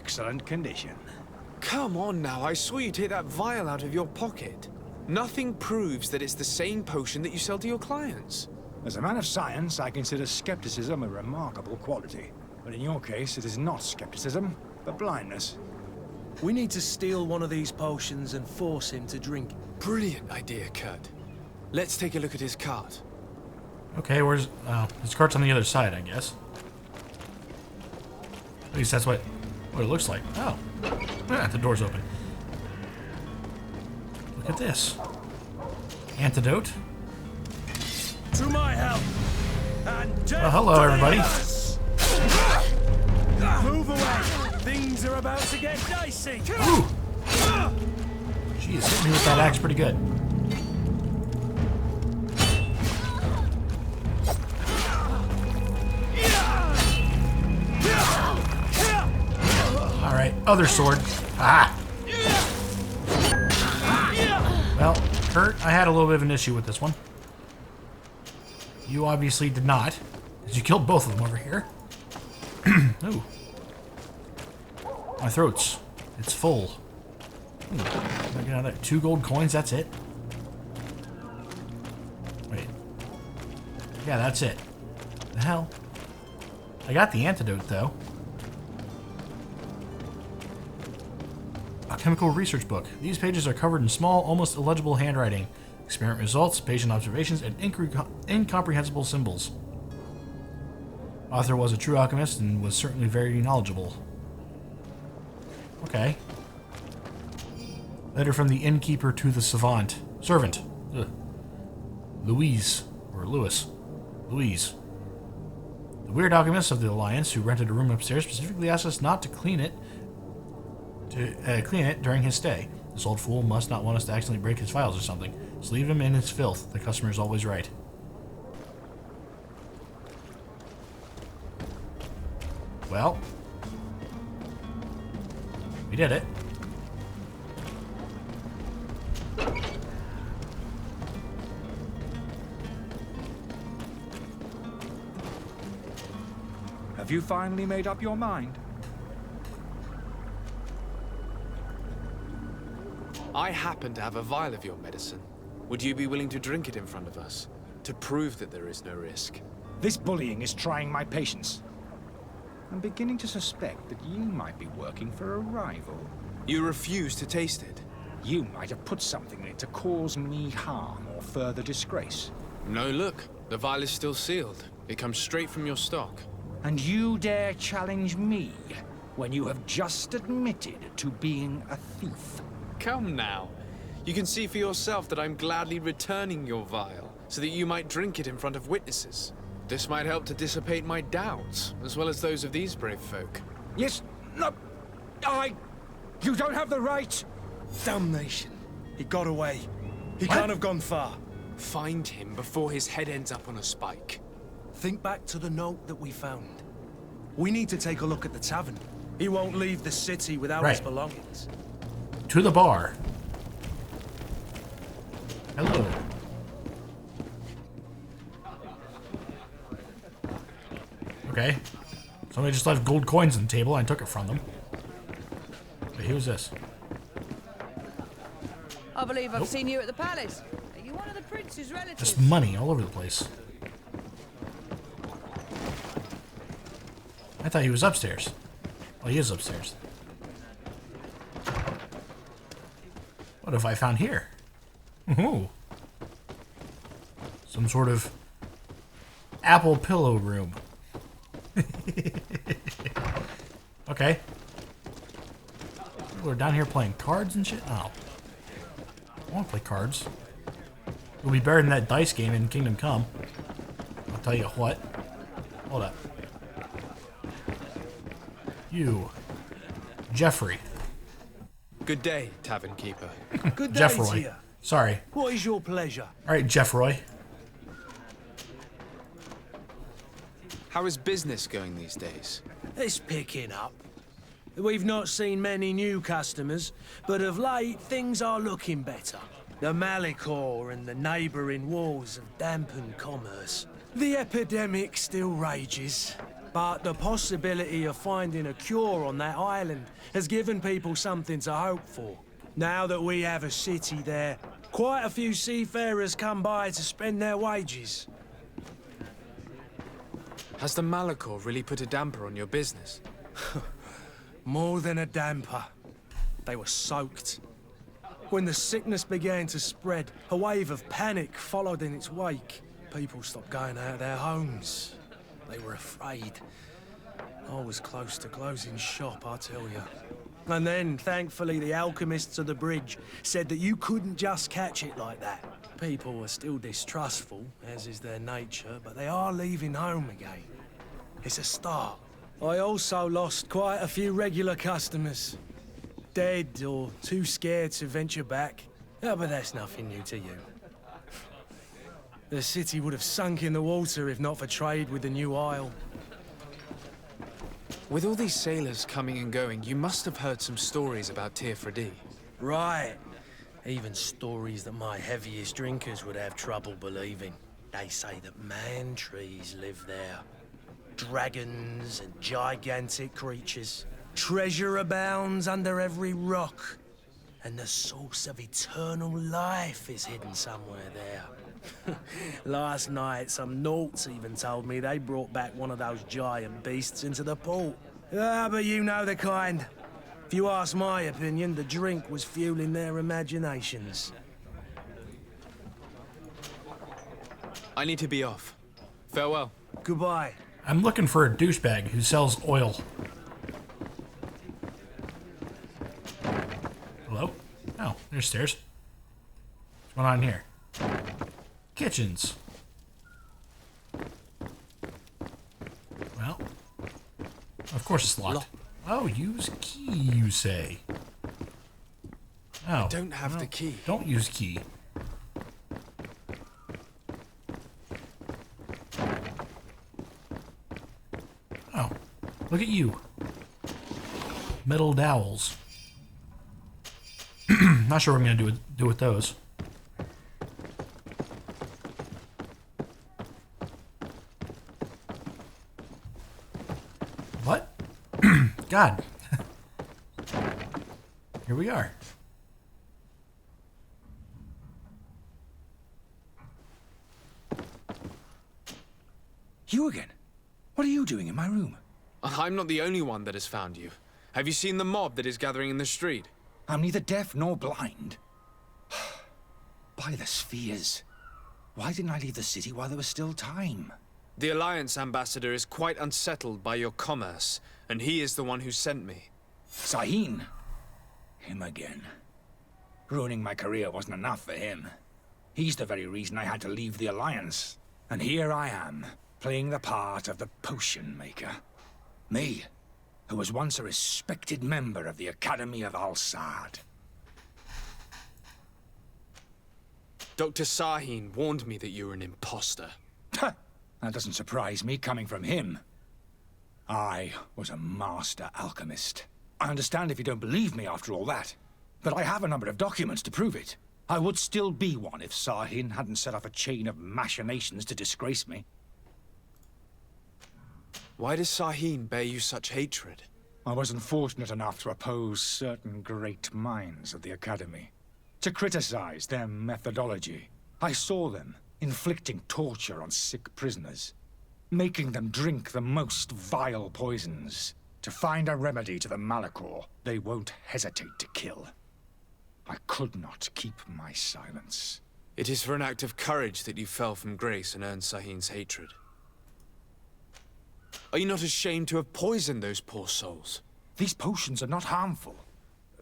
excellent condition. Come on now, I saw you take that vial out of your pocket. Nothing proves that it's the same potion that you sell to your clients. As a man of science, I consider skepticism a remarkable quality. But in your case, it is not skepticism, but blindness. We need to steal one of these potions and force him to drink it. Brilliant idea, Kurt. Let's take a look at his cart. Okay, where's... his cart's on the other side, I guess. At least that's what it looks like. Oh. Ah, the door's open. Look at this. Antidote. To my help! And Oh, hello, everybody. Move away! Things are about to get dicey! Ooh! Jeez, hit me with that axe pretty good. Alright, other sword. Ah! Well, Kurt, I had a little bit of an issue with this one. You obviously did not, because you killed both of them over here. Ooh. My throat's... it's full. Can I get out of there? 2 gold coins, that's it? Wait. Yeah, that's it. The hell? I got the antidote, though. A chemical research book. These pages are covered in small, almost illegible handwriting. Experiment results, patient observations, and incomprehensible symbols. Author was a true alchemist and was certainly very knowledgeable. Okay. Letter from the innkeeper to the servant. Ugh. Louise. Louise. The weird alchemist of the Alliance, who rented a room upstairs, specifically asked us not to clean it during his stay. This old fool must not want us to accidentally break his files or something. Just leave him in his filth. The customer is always right. Well, we did it. Have you finally made up your mind? I happen to have a vial of your medicine. Would you be willing to drink it in front of us? To prove that there is no risk? This bullying is trying my patience. I'm beginning to suspect that you might be working for a rival. You refuse to taste it? You might have put something in it to cause me harm or further disgrace. No, look. The vial is still sealed. It comes straight from your stock. And you dare challenge me when you have just admitted to being a thief? Come now. You can see for yourself that I'm gladly returning your vial, so that you might drink it in front of witnesses. This might help to dissipate my doubts, as well as those of these brave folk. Yes, no, you don't have the right. Damnation. He got away. He can't have gone far. Find him before his head ends up on a spike. Think back to the note that we found. We need to take a look at the tavern. He won't leave the city without his belongings. To the bar. Hello. Okay. Somebody just left gold coins on the table. I took it from them. Wait, who's this? I believe I've seen you at the palace. Are you one of the prince's relatives? Just money all over the place. I thought he was upstairs. Well, he is upstairs. What have I found here? Ooh. Some sort of apple pillow room. Okay. We're down here playing cards and shit? Oh. I want to play cards. It'll be better than that dice game in Kingdom Come. I'll tell you what. Hold up. You. Jeffrey. Good day, tavern keeper. Good day Jeff to Roy. you. Sorry. What is your pleasure? Alright, Jeff Roy. How is business going these days? It's picking up. We've not seen many new customers, but of late things are looking better. The Malicor and the neighbouring walls have dampened commerce. The epidemic still rages, but the possibility of finding a cure on that island has given people something to hope for. Now that we have a city there, quite a few seafarers come by to spend their wages. Has the Malachor really put a damper on your business? More than a damper. They were soaked. When the sickness began to spread, a wave of panic followed in its wake. People stopped going out of their homes. They were afraid. I was close to closing shop, I tell you. And then, thankfully, the alchemists of the bridge said that you couldn't just catch it like that. People are still distrustful, as is their nature, but they are leaving home again. It's a start. I also lost quite a few regular customers. Dead or too scared to venture back. Oh, but that's nothing new to you. The city would have sunk in the water if not for trade with the new isle. With all these sailors coming and going, you must have heard some stories about Teofredi. Right. Even stories that my heaviest drinkers would have trouble believing. They say that man-trees live there. Dragons and gigantic creatures. Treasure abounds under every rock. And the source of eternal life is hidden somewhere there. Last night, some Nauts even told me they brought back one of those giant beasts into the port. Ah, but you know the kind. If you ask my opinion, the drink was fueling their imaginations. I need to be off. Farewell. Goodbye. I'm looking for a douchebag who sells oil. Hello? Oh, there's stairs. What's going on here? Kitchens. Well, of course it's locked. Oh, use key, you say? Oh, I don't have the key. Don't use key. Oh, look at you. Metal dowels. Not sure what I'm gonna do with those. What? God. Here we are. You again? What are you doing in my room? I'm not the only one that has found you. Have you seen the mob that is gathering in the street? I'm neither deaf nor blind. By the spheres. Why didn't I leave the city while there was still time? The Alliance ambassador is quite unsettled by your commerce, and he is the one who sent me. Sahin? Him again. Ruining my career wasn't enough for him. He's the very reason I had to leave the Alliance. And here I am, playing the part of the potion maker. Me, who was once a respected member of the Academy of Al-Sad. Dr. Sahin warned me that you were an imposter. That doesn't surprise me, coming from him. I was a master alchemist. I understand if you don't believe me after all that, but I have a number of documents to prove it. I would still be one if Sahin hadn't set off a chain of machinations to disgrace me. Why does Sahin bear you such hatred? I wasn't fortunate enough to oppose certain great minds of the Academy. To criticize their methodology. I saw them inflicting torture on sick prisoners, making them drink the most vile poisons. To find a remedy to the Malachor, they won't hesitate to kill. I could not keep my silence. It is for an act of courage that you fell from grace and earned Sahin's hatred. Are you not ashamed to have poisoned those poor souls? These potions are not harmful.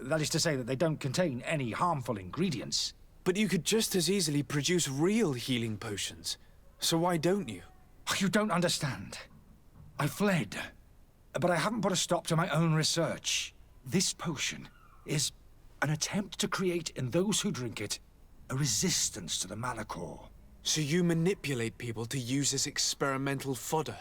That is to say that they don't contain any harmful ingredients. But you could just as easily produce real healing potions. So why don't you? You don't understand. I fled. But I haven't put a stop to my own research. This potion is an attempt to create in those who drink it a resistance to the Malachor. So you manipulate people to use as experimental fodder?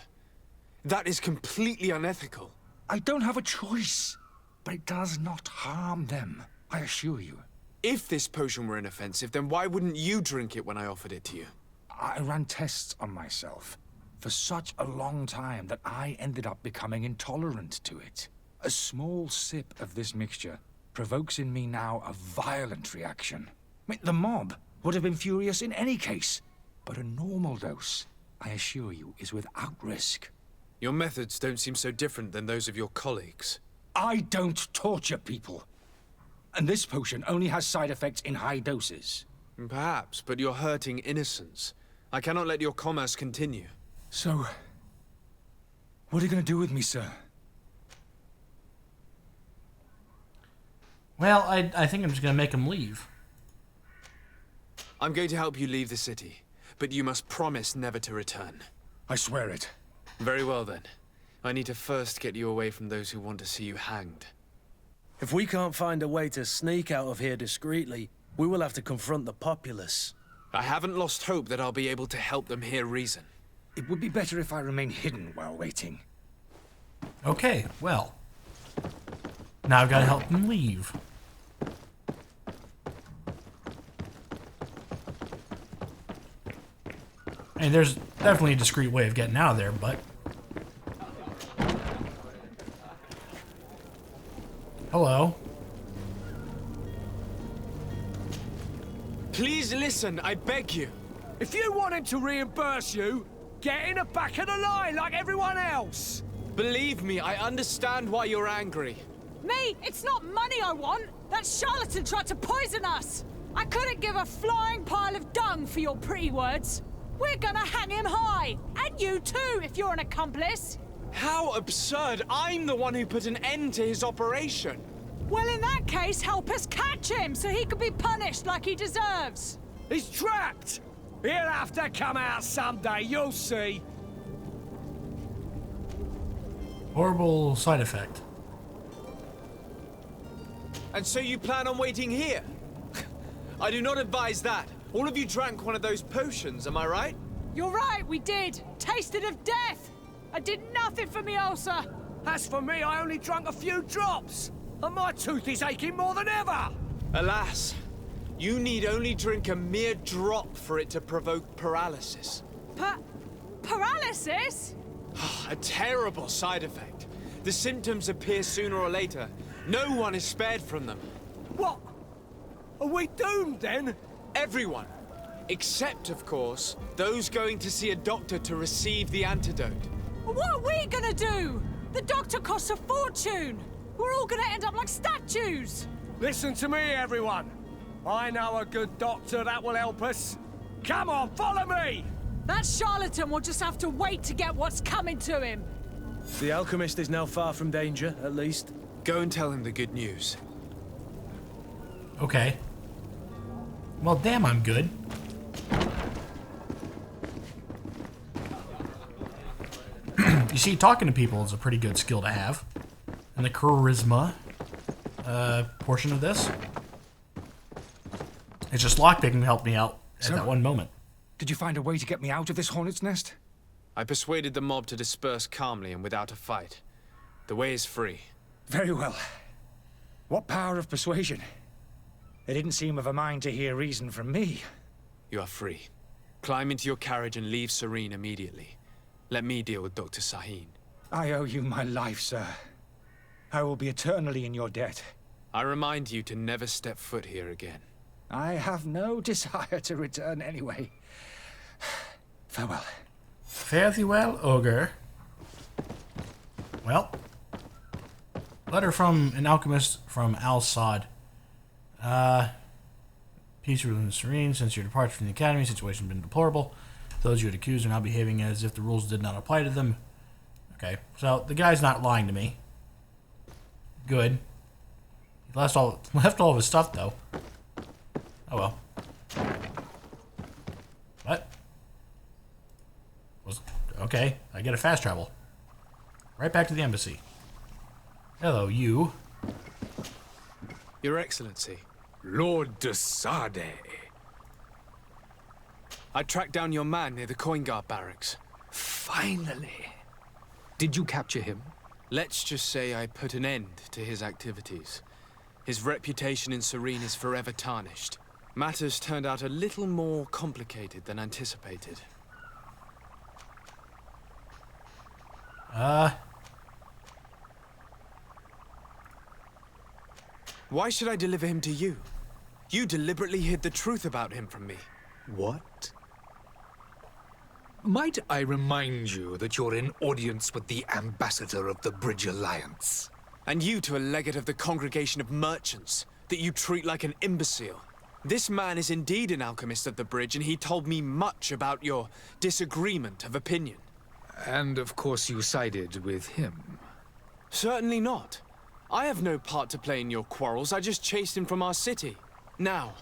That is completely unethical. I don't have a choice, but it does not harm them, I assure you. If this potion were inoffensive, then why wouldn't you drink it when I offered it to you? I ran tests on myself. for such a long time that I ended up becoming intolerant to it. A small sip of this mixture provokes in me now a violent reaction. I mean, the mob would have been furious in any case, but a normal dose, I assure you, is without risk. Your methods don't seem so different than those of your colleagues. I don't torture people. And this potion only has side effects in high doses. Perhaps, but you're hurting innocents. I cannot let your commerce continue. So, what are you going to do with me, sir? Well, I think I'm just going to make him leave. I'm going to help you leave the city, but you must promise never to return. I swear it. Very well then. I need to first get you away from those who want to see you hanged. If we can't find a way to sneak out of here discreetly, we will have to confront the populace. I haven't lost hope that I'll be able to help them hear reason. It would be better if I remain hidden while waiting. Okay, well. Now I've got to help him leave. I mean, there's definitely a discreet way of getting out of there, but... Hello. Please listen, I beg you. If you want him to reimburse you, get in the back of the line like everyone else. Believe me, I understand why you're angry. Me? It's not money I want. That charlatan tried to poison us. I couldn't give a flying pile of dung for your pretty words. We're gonna hang him high. And you too, if you're an accomplice. How absurd! I'm the one who put an end to his operation. Well, in that case, help us catch him so he can be punished like he deserves. He's trapped. He'll have to come out someday, you'll see. Horrible side effect. And so you plan on waiting here? I do not advise that. All of you drank one of those potions, am I right? You're right, we did. Tasted of death. I did nothing for me ulcer. As for me, I only drank a few drops. And my tooth is aching more than ever. Alas, you need only drink a mere drop for it to provoke paralysis. Paralysis? A terrible side effect. The symptoms appear sooner or later. No one is spared from them. What? Are we doomed then? Everyone. Except, of course, those going to see a doctor to receive the antidote. What are we gonna do? The doctor costs a fortune. We're all gonna end up like statues. Listen to me, everyone. I know a good doctor that will help us. Come on, follow me! That charlatan will just have to wait to get what's coming to him. The alchemist is now far from danger, at least. Go and tell him the good news. Okay. Well, damn, I'm good. You see, talking to people is a pretty good skill to have. And the charisma portion of this. It's just lockpicking helped me out at that one moment. Did you find a way to get me out of this hornet's nest? I persuaded the mob to disperse calmly and without a fight. The way is free. Very well. What power of persuasion? They didn't seem of a mind to hear reason from me. You are free. Climb into your carriage and leave Serene immediately. Let me deal with Dr. Sahin. I owe you my life, sir. I will be eternally in your debt. I remind you to never step foot here again. I have no desire to return anyway. Farewell. Fare thee well, ogre. Well, letter from an alchemist from Al-Sad. Peace within the Serene. Since your departure from the academy, situation has been deplorable. Those you had accused are now behaving as if the rules did not apply to them. Okay, so the guy's not lying to me. Good. He left all of his stuff, though. Oh well. What? Okay, I get a fast travel. Right back to the embassy. Hello, you. Your Excellency. Lord de Sade. I tracked down your man near the coin guard barracks. Finally. Did you capture him? Let's just say I put an end to his activities. His reputation in Serene is forever tarnished. Matters turned out a little more complicated than anticipated. Why should I deliver him to you? You deliberately hid the truth about him from me. What? Might I remind you that you're in audience with the ambassador of the Bridge Alliance? And you to a legate of the Congregation of Merchants, that you treat like an imbecile. This man is indeed an alchemist of the bridge, and he told me much about your disagreement of opinion. And of course you sided with him. Certainly not. I have no part to play in your quarrels. I just chased him from our city. Now,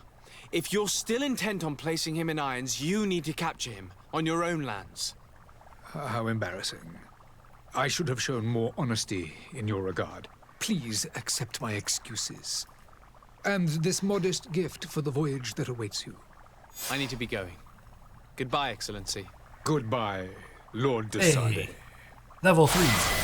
if you're still intent on placing him in irons, you need to capture him on your own lands. How embarrassing. I should have shown more honesty in your regard. Please accept my excuses. And this modest gift for the voyage that awaits you. I need to be going. Goodbye, Excellency. Goodbye, Lord de Sade. Level 3.